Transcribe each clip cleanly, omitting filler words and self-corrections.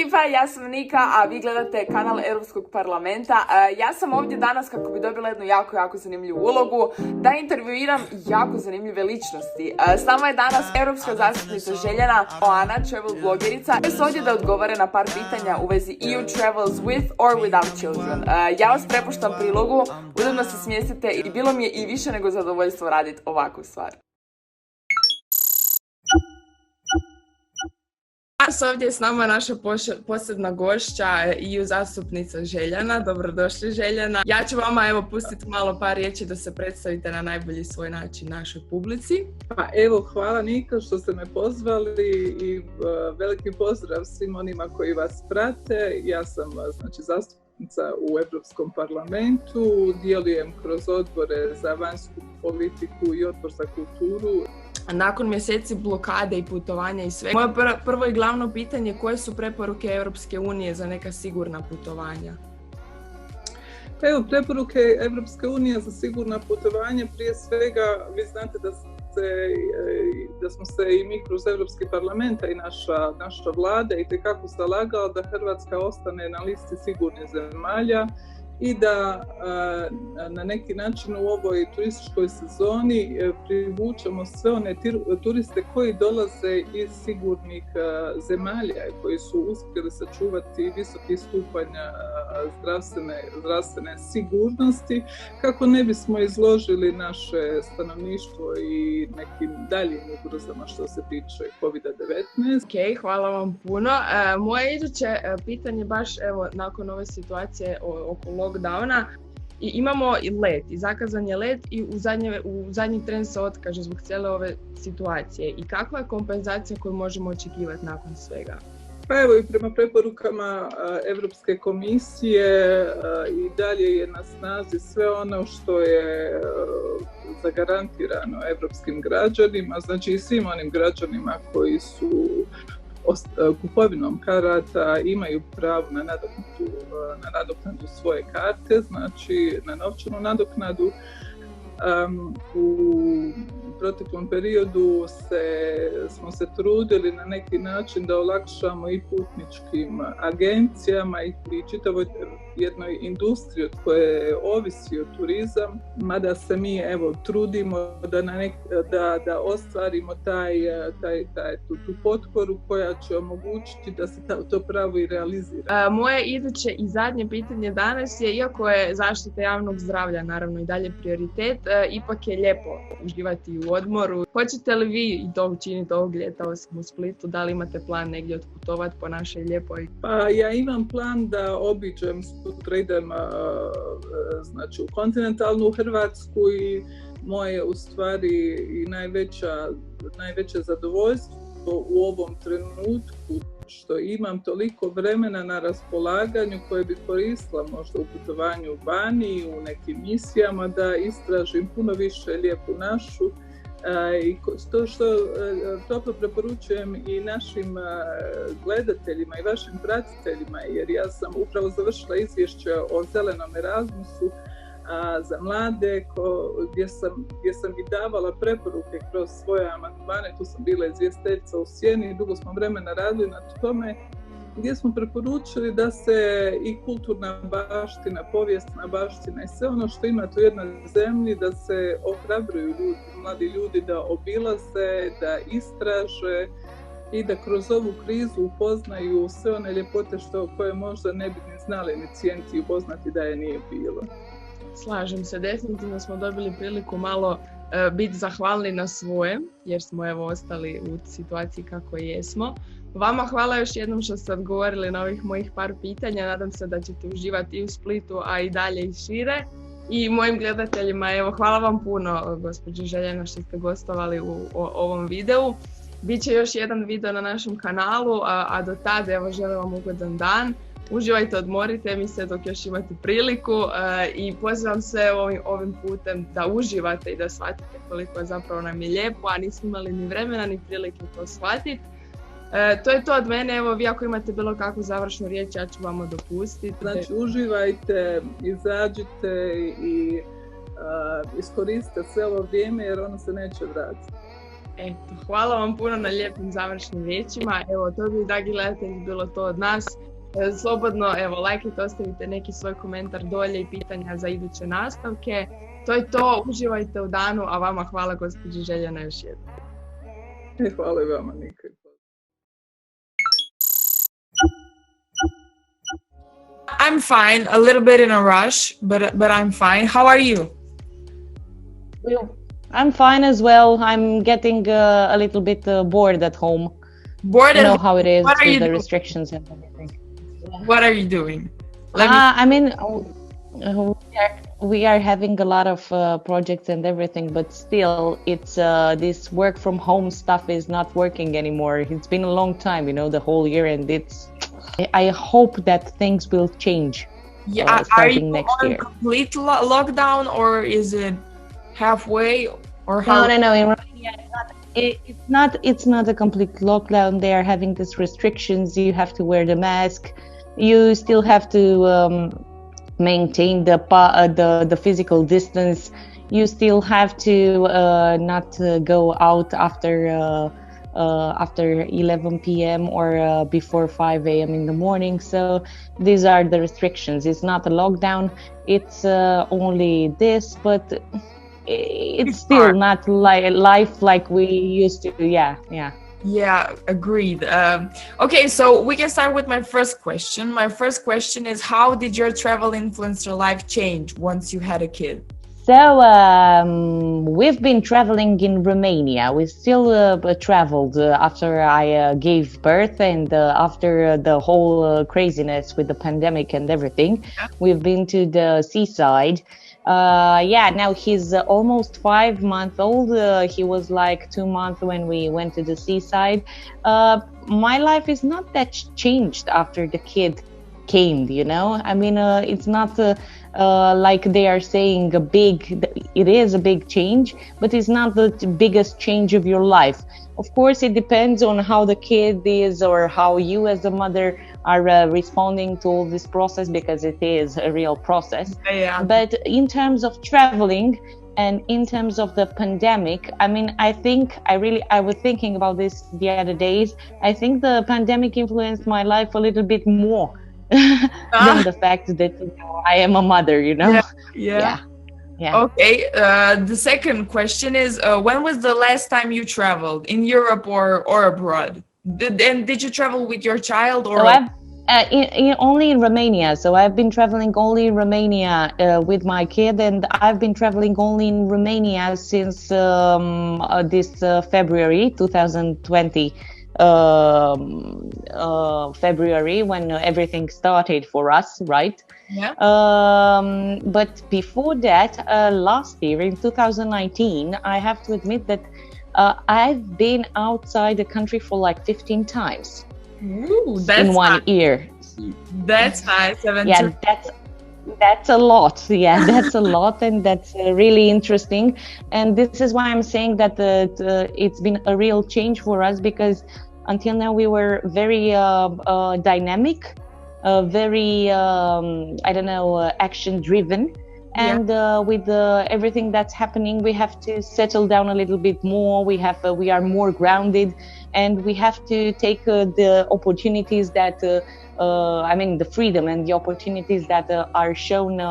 ekipa, ja sam Nika, a vi gledate kanal Europskog parlamenta. Ja sam ovdje danas kako bi dobila jednu jako zanimljivu ulogu, da intervjuiram jako zanimljive ličnosti. S nama je danas Europska zastupnica Željana Oana, travel blogerica, koja su ovdje da odgovore na par pitanja u vezi EU travels with or without children. Ja vas prepuštam prilogu, udobno se smjestite i bilo mi je i više nego zadovoljstvo raditi ovakvu stvar. Danas ovdje je s nama naša posebna gošća EU zastupnica Željana. Dobro došli, Željana. Ja ću vama pustiti malo par riječi da se predstavite na najbolji svoj način našoj publici. Pa hvala Nika što ste me pozvali i veliki pozdrav svim onima koji vas prate. Ja sam zastupnica u Europskom parlamentu, djelujem kroz odbore za vanjsku politiku i odbor za kulturu. Nakon mjeseci blokade i putovanja i sve, moje prvo i glavno pitanje, koje su preporuke Europske unije za neka sigurna putovanja? Preporuke Europske unije za sigurna putovanja, prije svega vi znate da smo se i mi kroz Europski parlamenta i naša vlada itekako zalagala da Hrvatska ostane na listi sigurnih zemalja i da na neki način u ovoj turističkoj sezoni privučemo sve one turiste koji dolaze iz sigurnih zemalja i koji su uspjeli sačuvati visoki stupanj zdravstvene sigurnosti, kako ne bismo izložili naše stanovništvo i nekim daljim ugrozama što se tiče COVID-19. Ok, hvala vam puno. Moje iduće pitanje baš nakon ove situacije oko lockdowna, i imamo i let, i zakazan je let i u zadnji tren se otkaže zbog cijele ove situacije. I kakva je kompenzacija koju možemo očekivati nakon svega? Pa i prema preporukama Europske komisije i dalje je na snazi sve ono što je zagarantirano europskim građanima, znači i svim onim građanima koji su kupovinom karata imaju pravo na nadoknadu svoje karte, znači na novčanu nadoknadu. U proteklom periodu smo se trudili na neki način da olakšamo i putničkim agencijama i čitavoj jednoj industriji od koje ovisi od turizam, mada se mi trudimo da ostvarimo tu potporu koja će omogućiti da se to pravo i realizira. Moje iduće i zadnje pitanje danas je, iako je zaštita javnog zdravlja naravno i dalje prioritet, ipak je lijepo uživati u odmoru. Hoćete li vi i to učiniti ovog ljeta osim u Splitu? Da li imate plan negdje otputovati po našoj lijepoj? Pa ja imam plan da obiđem, sutra idem u kontinentalnu Hrvatsku i moje u stvari i najveće zadovoljstvo u ovom trenutku što imam toliko vremena na raspolaganju koje bi koristila možda u putovanju vani, u nekim misijama, da istražim puno više lijepu našu i to što toplo preporučujem i našim gledateljima i vašim pratiteljima, jer ja sam upravo završila izvješće o zelenom Erasmusu za mlade gdje sam i davala preporuke kroz svoje amandmane. Tu sam bila izvjestiteljica u sjeni i dugo smo vremena radili na tome, gdje smo preporučili da se i kulturna baština, povijesna baština i sve ono što imate u jednoj zemlji, da se ohrabruju mladi ljudi da obilaze, da istraže i da kroz ovu krizu upoznaju sve one ljepote koje možda ne bi ni znali ni cijeniti i upoznati da je nije bilo. Slažem se, definitivno smo dobili priliku malo biti zahvalni na svojem, jer smo ostali u situaciji kako jesmo. Vama hvala još jednom što ste odgovorili na ovih mojih par pitanja. Nadam se da ćete uživati i u Splitu, a i dalje i šire. I mojim gledateljima, hvala vam puno, gospođo Željana, što ste gostovali u ovom videu. Biće još jedan video na našem kanalu, a do tada želim vam ugodan dan. Uživajte, odmorite mi se dok još imate priliku i pozivam sve ovim putem da uživate i da shvatite koliko zapravo nam je lijepo, a nismo imali ni vremena ni prilike to shvatiti. To je to od mene, vi ako imate bilo kakvu završnu riječ, ja ću vam dopustiti. Znači uživajte, izađite i iskoristite sve ovo vrijeme jer ono se neće vratiti. Eto, hvala vam puno na lijepim završnim riječima. Evo, to bi, dragi gledatelji, bilo to od nas. Slobodno, evo, lajkajte, ostavite neki svoj komentar dolje i pitanja za iduće nastavke. To je to, uživajte u danu, a vama hvala gospođi Željana još jednom. Hvala i vama, Nika. I'm fine, a little bit in a rush, but I'm fine. How are you? I'm fine as well. I'm getting a little bit bored at home. Bored? You know how it is with the restrictions and everything. What are you doing? I mean, we are having a lot of projects and everything, but still, it's this work from home stuff is not working anymore. It's been a long time, you know, the whole year, and I hope that things will change. Yeah, starting next year. Are you on complete lockdown, or is it halfway, or how? No. In Romania, it's not a complete lockdown. They are having these restrictions. You have to wear the mask. You still have to maintain the physical distance. You still have to not go out after 11 p.m. or before 5 a.m. in the morning. So these are the restrictions. It's not a lockdown. It's only this, but it's still hard. Not life like we used to. Yeah, agreed. Okay, so we can start with my first question. My first question is, how did your travel influence your life change once you had a kid? So we've been traveling in Romania. We still traveled after I gave birth and after the whole craziness with the pandemic and everything. Yeah. We've been to the seaside. Now he's almost 5 months old. He was like 2 months when we went to the seaside. My life is not that changed after the kid came, you know. I mean, it's not like they are saying it is a big change, but it's not the biggest change of your life. Of course, it depends on how the kid is or how you as a mother are responding to all this process, because it is a real process. Yeah. But in terms of traveling and in terms of the pandemic, I mean, I think I was thinking about this the other days. I think the pandemic influenced my life a little bit more than the fact that I am a mother, you know? Yeah. Okay, the second question is, when was the last time you traveled in Europe or abroad? Did you travel with your child or? So I've only in Romania. So I've been traveling only in Romania with my kid, and I've been traveling only in Romania since this February 2020. February, when everything started for us, right? Yeah. But before that, last year in 2019, I have to admit that I've been outside the country for like 15 times. Ooh, that's in 1 year. That's nice. Yeah, that's a lot. Yeah, that's a lot, and that's really interesting. And this is why I'm saying that it's been a real change for us, because until now we were very dynamic, very action driven. And with everything that's happening, we have to settle down a little bit more. We are more grounded, and we have to take the opportunities that, the freedom and the opportunities that are shown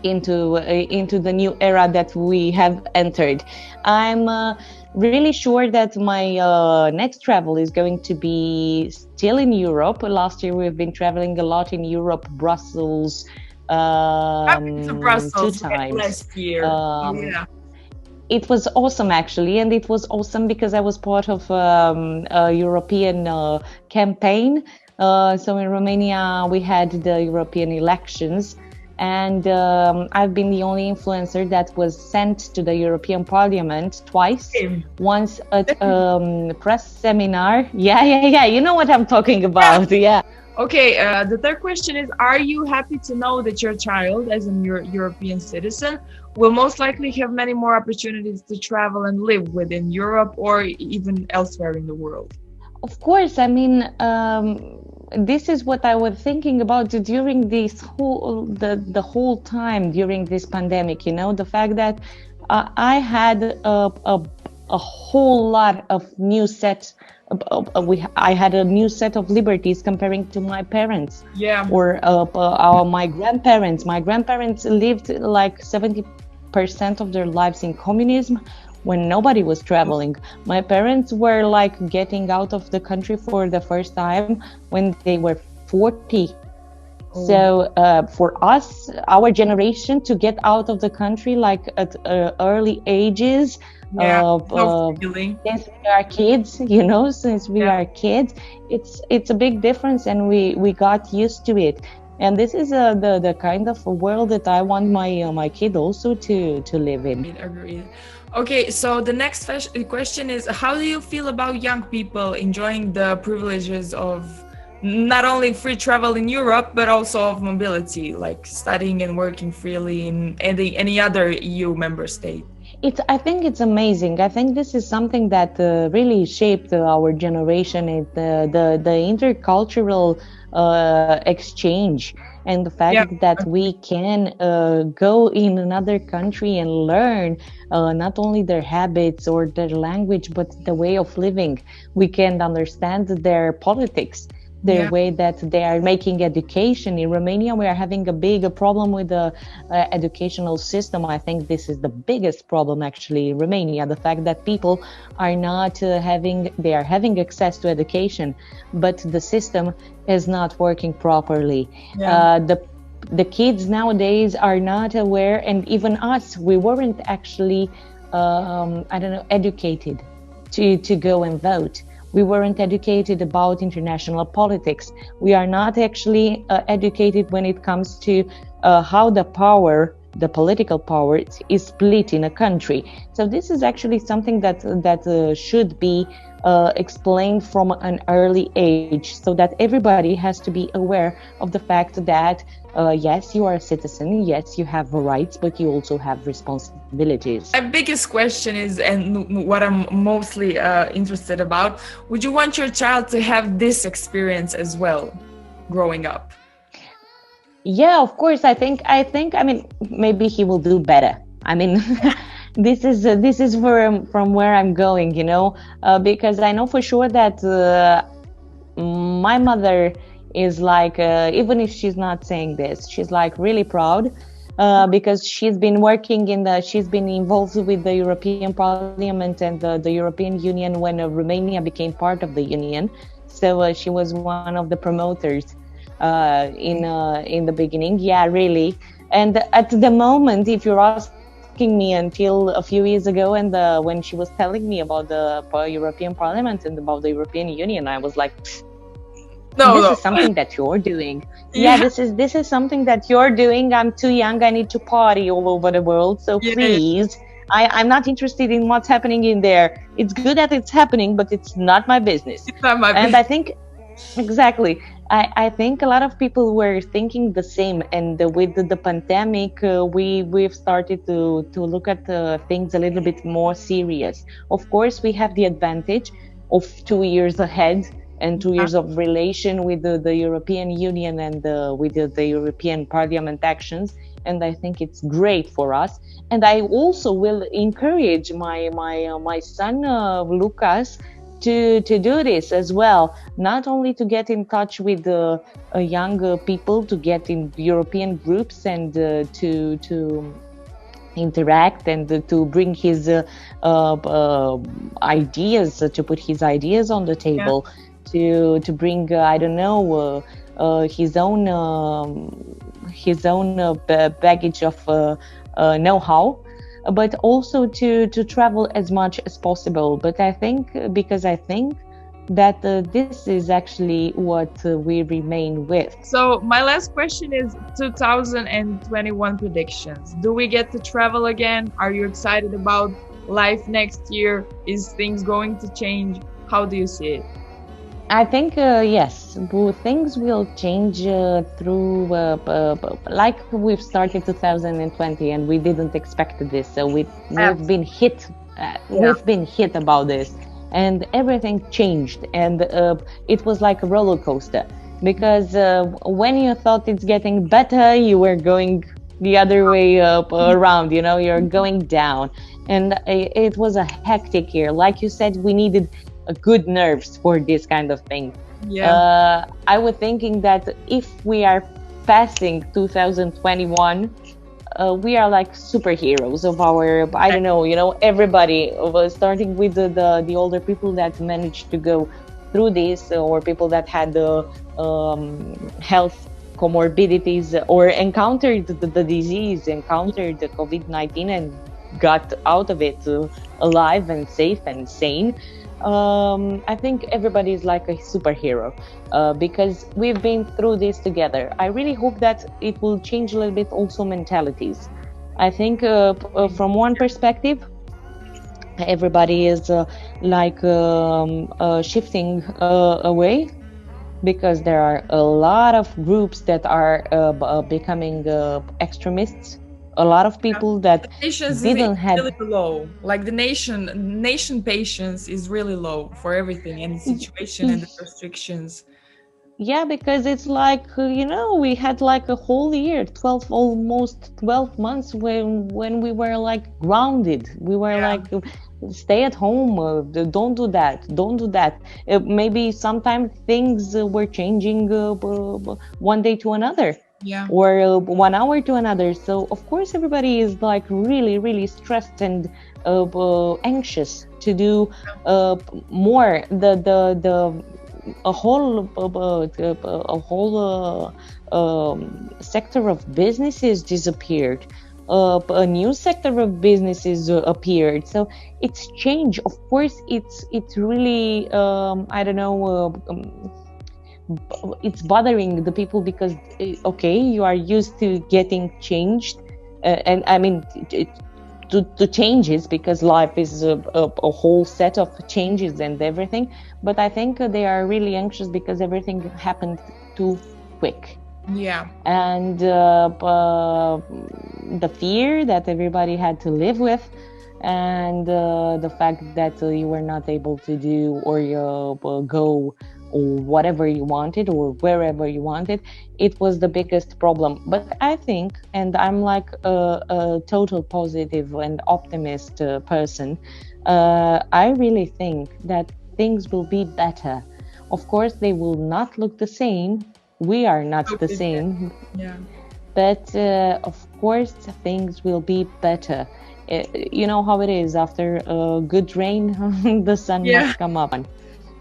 into the new era that we have entered. I'm really sure that my next travel is going to be still in Europe. Last year we've been traveling a lot in Europe, Brussels. I've been to Brussels 2 times last year. It was awesome, actually, and it was awesome because I was part of a European campaign. So in Romania we had the European elections, and I've been the only influencer that was sent to the European Parliament twice. Once at press seminar. Yeah, you know what I'm talking about. Yeah. Okay, the third question is, are you happy to know that your child, as a European citizen, will most likely have many more opportunities to travel and live within Europe or even elsewhere in the world? Of course, I mean, this is what I was thinking about during this the whole time during this pandemic, you know, the fact that I had a a whole lot of new set. I had a new set of liberties comparing to my parents. Yeah. Or my grandparents. My grandparents lived like 70% of their lives in communism, when nobody was traveling. My parents were like getting out of the country for the first time when they were 40. Oh. So for us, our generation, to get out of the country like at early ages, since we are kids, you know, since we are kids, it's a big difference, and we got used to it. And this is the kind of world that I want my kid also to live in. Agreed. Okay, so the next question is, how do you feel about young people enjoying the privileges of not only free travel in Europe, but also of mobility, like studying and working freely in any other EU member state? I think it's amazing. I think this is something that really shaped our generation, the intercultural exchange, and the fact that we can go in another country and learn not only their habits or their language, but the way of living. We can understand their politics, their way that they are making education. In Romania, we are having a big problem with the educational system. I think this is the biggest problem actually in Romania, the fact that people are not they are having access to education, but the system is not working properly. The kids nowadays are not aware, and even us, we weren't actually educated to go and vote. We weren't educated about international politics. We are not actually educated when it comes to how the political power is split in a country. So this is actually something that should be explained from an early age, so that everybody has to be aware of the fact that yes, you are a citizen, yes, you have rights, but you also have responsibilities. My biggest question is, and what I'm mostly interested about, would you want your child to have this experience as well, growing up? Yeah, of course. I think. I mean, maybe he will do better. I mean, this is from where I'm going, you know, because I know for sure that my mother is like, even if she's not saying this, she's like really proud because she's been working she's been involved with the European Parliament and the European Union when Romania became part of the Union. So she was one of the promoters in the beginning. Yeah, really. And at the moment, if you're asking me until a few years ago, and when she was telling me about the European Parliament and about the European Union, I was like, this is something that you're doing. Yeah, this is something that you're doing. I'm too young. I need to party all over the world. So please, I'm not interested in what's happening in there. It's good that it's happening, but it's not my business. It's not my business. And I think, exactly, I think a lot of people were thinking the same. And with the pandemic, we've started to look at things a little bit more serious. Of course, we have the advantage of 2 years ahead and 2 years of relation with the European Union and with the European Parliament actions. And I think it's great for us. And I also will encourage my son, Lucas, to do this as well. Not only to get in touch with young people, to get in European groups and to interact and to bring his ideas, to put his ideas on the table. To bring his own baggage of know-how, but also to travel as much as possible. But I think that this is actually what we remain with. So my last question is 2021 predictions. Do we get to travel again? Are you excited about life next year? Is things going to change? How do you see it? I think, yes, things will change through, like we've started 2020 and we didn't expect this. So we've been hit, we've been hit about this, and everything changed. And it was like a roller coaster, because when you thought it's getting better, you were going the other way around, you know, you're going down. and it was a hectic year. Like you said, we needed good nerves for this kind of thing. Yeah. I was thinking that if we are passing 2021, we are like superheroes of our, I don't know, everybody, starting with the older people that managed to go through this, or people that had health comorbidities, or encountered the disease, encountered the COVID-19 and got out of it alive and safe and sane. I think everybody is like a superhero because we've been through this together. I really hope that it will change a little bit also mentalities. I think from one perspective, everybody is shifting away, because there are a lot of groups that are becoming extremists. A lot of people that didn't have really low. Like the nation patience is really low for everything and the situation and the restrictions. Yeah, because it's like, we had like a whole year, almost 12 months when we were like grounded. We were like, stay at home, don't do that. Maybe sometimes things were changing one day to another. Yeah. Or 1 hour to another. So of course everybody is like really, really stressed and anxious to do more. A whole sector of businesses disappeared. A new sector of businesses appeared. So it's change. Of course, it's really it's bothering the people, because you are used to getting changed, and I mean to changes, because life is a whole set of changes and everything. But I think they are really anxious because everything happened too quick. Yeah. And the fear that everybody had to live with, and the fact that you were not able to do or go or whatever you wanted or wherever you wanted, it was the biggest problem. But I think, and I'm like a total positive and optimist person, I really think that things will be better. Of course, they will not look the same. We are not the same. Yeah. But of course, things will be better. You know how it is, after a good rain, the sun must come up.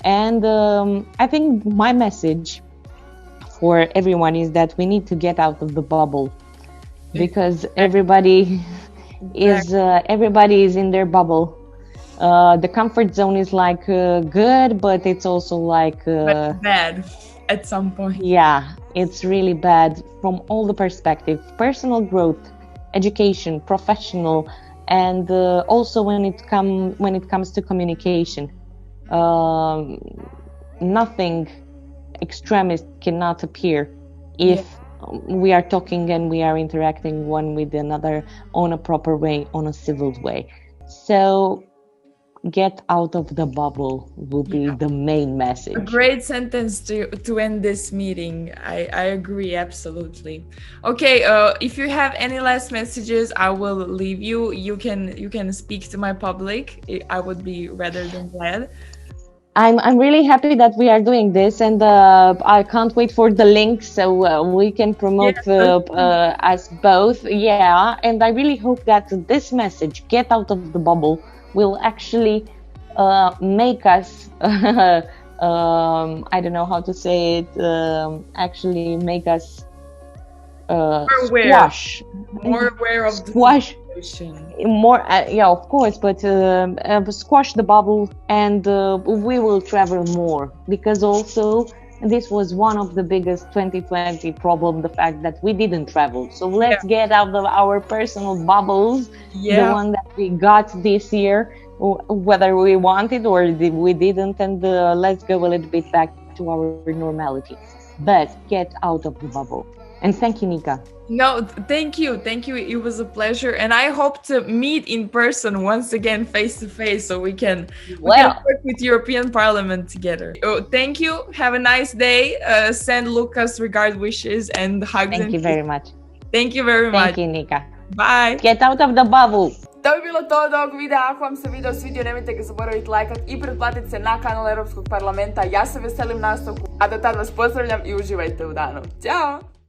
And I think my message for everyone is that we need to get out of the bubble, because everybody is in their bubble. The comfort zone is like good, but it's also like bad at some point. Yeah, it's really bad from all the perspectives: personal growth, education, professional, and also when it comes to communication. Nothing extremist cannot appear if we are talking and we are interacting one with another on a proper way, on a civil way. So get out of the bubble will be the main message. A great sentence to end this meeting. I agree, absolutely. Okay, if you have any last messages, I will leave you. You can speak to my public. I would be rather than glad. I'm really happy that we are doing this, and I can't wait for the link so we can promote us both. Yeah, and I really hope that this message, get out of the bubble, will actually make us, I don't know how to say it, actually make us squash. More aware of squash. More, of course, but squash the bubble, and we will travel more, because also this was one of the biggest 2020 problem, the fact that we didn't travel. So let's get out of our personal bubbles, the one that we got this year, whether we wanted or we didn't, and let's go a little bit back to our normality. But get out of the bubble. And thank you, Nika. No, thank you. It was a pleasure. And I hope to meet in person once again, face to face, so we can work with European Parliament together. Oh, thank you. Have a nice day. Send Lucas regard wishes and hugs. Thank you very much. Thank you very much. Thank you, Nika. Bye. Get out of the bubble. To bi bilo to od ovog videa. Ako vam se video svidio, nemojte ga zaboraviti lajkati i pretplatiti se na kanal Europskog parlamenta. Ja se veselim nastavku, a do tad vas pozdravljam i uživajte u danu. Ćao!